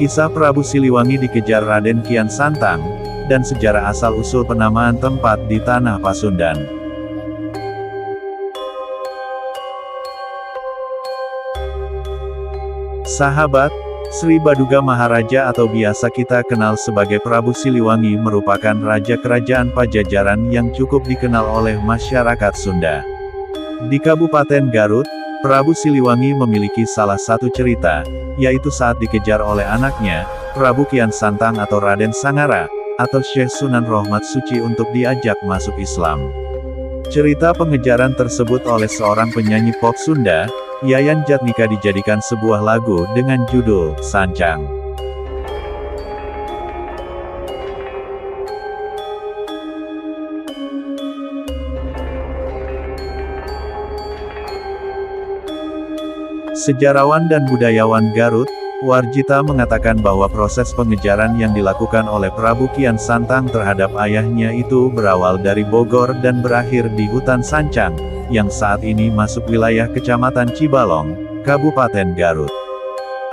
Kisah Prabu Siliwangi dikejar Raden Kian Santang, dan sejarah asal-usul penamaan tempat di tanah Pasundan. Sahabat, Sri Baduga Maharaja atau biasa kita kenal sebagai Prabu Siliwangi merupakan raja kerajaan Pajajaran yang cukup dikenal oleh masyarakat Sunda. Di Kabupaten Garut, Prabu Siliwangi memiliki salah satu cerita, yaitu saat dikejar oleh anaknya, Prabu Kian Santang atau Raden Sangara, atau Syekh Sunan Rohmat Suci untuk diajak masuk Islam. Cerita pengejaran tersebut oleh seorang penyanyi pop Sunda, Yayan Jatnika dijadikan sebuah lagu dengan judul Sancang. Sejarawan dan budayawan Garut, Warjita mengatakan bahwa proses pengejaran yang dilakukan oleh Prabu Kian Santang terhadap ayahnya itu berawal dari Bogor dan berakhir di hutan Sancang, yang saat ini masuk wilayah Kecamatan Cibalong, Kabupaten Garut.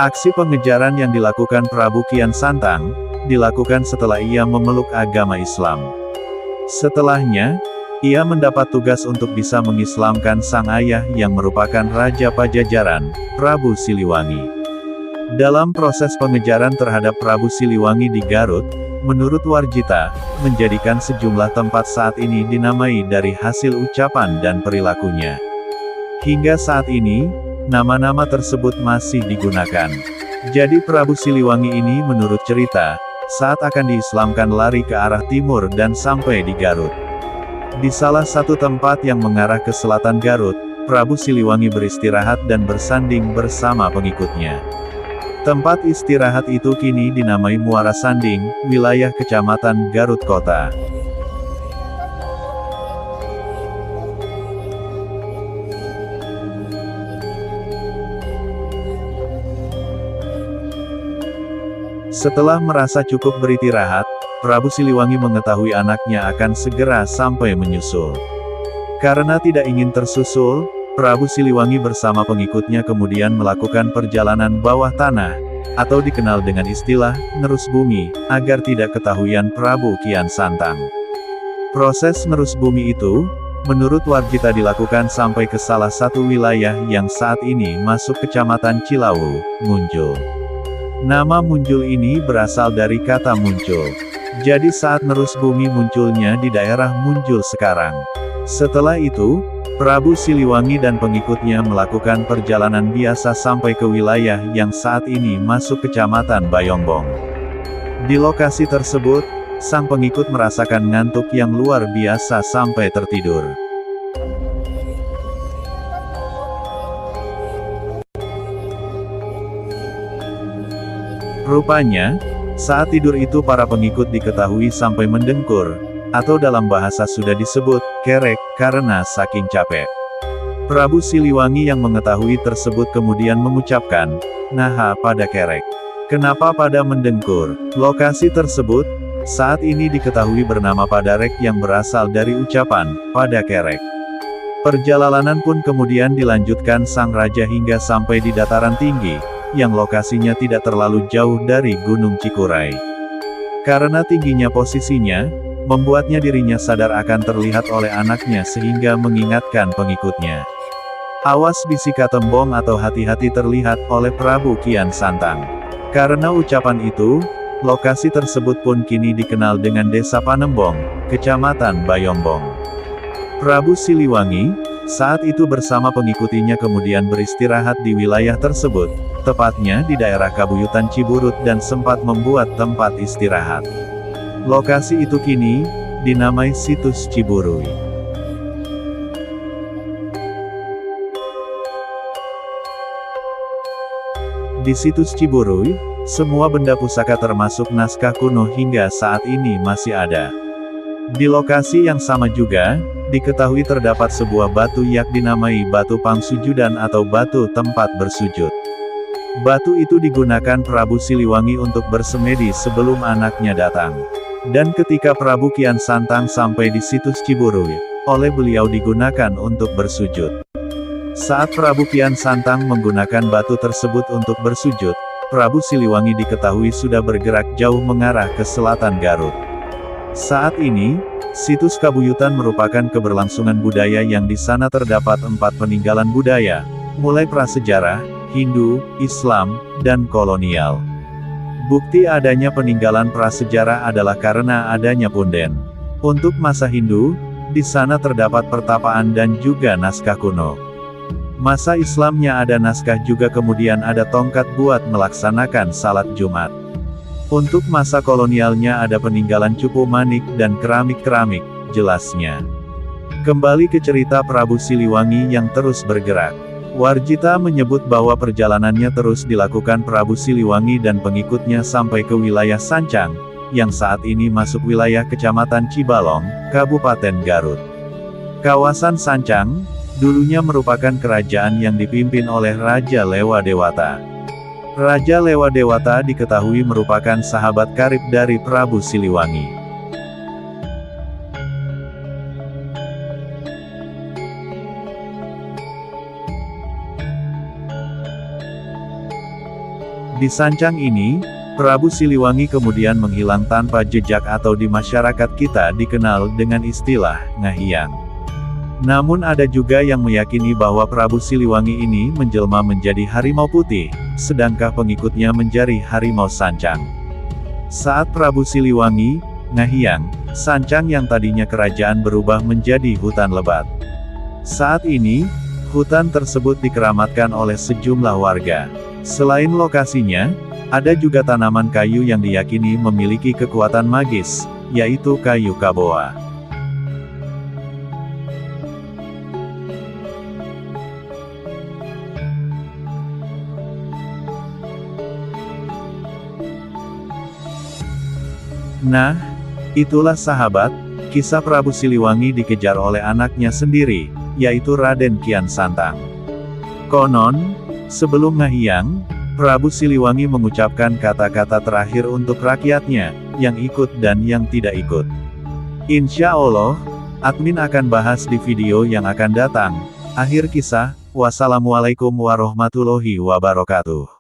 Aksi pengejaran yang dilakukan Prabu Kian Santang, dilakukan setelah ia memeluk agama Islam. Setelahnya, ia mendapat tugas untuk bisa mengislamkan sang ayah yang merupakan Raja Pajajaran, Prabu Siliwangi. Dalam proses pengejaran terhadap Prabu Siliwangi di Garut, menurut Warjita, menjadikan sejumlah tempat saat ini dinamai dari hasil ucapan dan perilakunya. Hingga saat ini, nama-nama tersebut masih digunakan. Jadi Prabu Siliwangi ini menurut cerita, saat akan diislamkan lari ke arah timur dan sampai di Garut. Di salah satu tempat yang mengarah ke selatan Garut, Prabu Siliwangi beristirahat dan bersanding bersama pengikutnya. Tempat istirahat itu kini dinamai Muara Sanding, wilayah Kecamatan Garut Kota. Setelah merasa cukup beristirahat, Prabu Siliwangi mengetahui anaknya akan segera sampai menyusul. Karena tidak ingin tersusul, Prabu Siliwangi bersama pengikutnya kemudian melakukan perjalanan bawah tanah, atau dikenal dengan istilah, nerus bumi, agar tidak ketahuian Prabu Kian Santang. Proses nerus bumi itu, menurut Warjita dilakukan sampai ke salah satu wilayah yang saat ini masuk Kecamatan Cilawu, Munjul. Nama Munjul ini berasal dari kata muncul. Jadi saat nerus bumi munculnya di daerah Munjul sekarang. Setelah itu, Prabu Siliwangi dan pengikutnya melakukan perjalanan biasa sampai ke wilayah yang saat ini masuk Kecamatan Bayongbong. Di lokasi tersebut, sang pengikut merasakan ngantuk yang luar biasa sampai tertidur. Rupanya, saat tidur itu para pengikut diketahui sampai mendengkur, atau dalam bahasa sudah disebut, kerek, karena saking capek. Prabu Siliwangi yang mengetahui tersebut kemudian mengucapkan, "Naha pada kerek. Kenapa pada mendengkur?" Lokasi tersebut, saat ini diketahui bernama Padarek yang berasal dari ucapan, pada kerek. Perjalanan pun kemudian dilanjutkan sang raja hingga sampai di dataran tinggi, yang lokasinya tidak terlalu jauh dari Gunung Cikuray. Karena tingginya posisinya, membuatnya dirinya sadar akan terlihat oleh anaknya sehingga mengingatkan pengikutnya. "Awas," bisik Tembong atau hati-hati terlihat oleh Prabu Kian Santang. Karena ucapan itu, lokasi tersebut pun kini dikenal dengan Desa Panembong, Kecamatan Bayongbong. Prabu Siliwangi, saat itu bersama pengikutinya kemudian beristirahat di wilayah tersebut, tepatnya di daerah Kabuyutan Ciburut dan sempat membuat tempat istirahat. Lokasi itu kini, dinamai Situs Ciburuy. Di Situs Ciburuy, semua benda pusaka termasuk naskah kuno hingga saat ini masih ada. Di lokasi yang sama juga, diketahui terdapat sebuah batu yang dinamai Batu Pangsujudan atau batu tempat bersujud. Batu itu digunakan Prabu Siliwangi untuk bersemedi sebelum anaknya datang. Dan ketika Prabu Kian Santang sampai di Situs Ciburuy, oleh beliau digunakan untuk bersujud. Saat Prabu Kian Santang menggunakan batu tersebut untuk bersujud, Prabu Siliwangi diketahui sudah bergerak jauh mengarah ke selatan Garut. Saat ini, situs Kabuyutan merupakan keberlangsungan budaya yang di sana terdapat 4 peninggalan budaya, mulai prasejarah, Hindu, Islam, dan kolonial. Bukti adanya peninggalan prasejarah adalah karena adanya punden. Untuk masa Hindu, di sana terdapat pertapaan dan juga naskah kuno. Masa Islamnya ada naskah juga, kemudian ada tongkat buat melaksanakan salat Jumat. Untuk masa kolonialnya ada peninggalan cupu manik dan keramik-keramik, jelasnya. Kembali ke cerita Prabu Siliwangi yang terus bergerak. Warjita menyebut bahwa perjalanannya terus dilakukan Prabu Siliwangi dan pengikutnya sampai ke wilayah Sancang, yang saat ini masuk wilayah Kecamatan Cibalong, Kabupaten Garut. Kawasan Sancang dulunya merupakan kerajaan yang dipimpin oleh Raja Lewa Dewata. Raja Lewa Dewata diketahui merupakan sahabat karib dari Prabu Siliwangi. Di Sancang ini, Prabu Siliwangi kemudian menghilang tanpa jejak atau di masyarakat kita dikenal dengan istilah Ngahiang. Namun ada juga yang meyakini bahwa Prabu Siliwangi ini menjelma menjadi harimau putih, sedangkan pengikutnya menjadi harimau Sancang. Saat Prabu Siliwangi, Ngahiang, Sancang yang tadinya kerajaan berubah menjadi hutan lebat. Saat ini, hutan tersebut dikeramatkan oleh sejumlah warga. Selain lokasinya, ada juga tanaman kayu yang diyakini memiliki kekuatan magis, yaitu kayu kaboa. Nah, itulah sahabat, kisah Prabu Siliwangi dikejar oleh anaknya sendiri, yaitu Raden Kian Santang. Konon, sebelum Ngahiang, Prabu Siliwangi mengucapkan kata-kata terakhir untuk rakyatnya, yang ikut dan yang tidak ikut. Insya Allah, admin akan bahas di video yang akan datang. Akhir kisah, wassalamualaikum warahmatullahi wabarakatuh.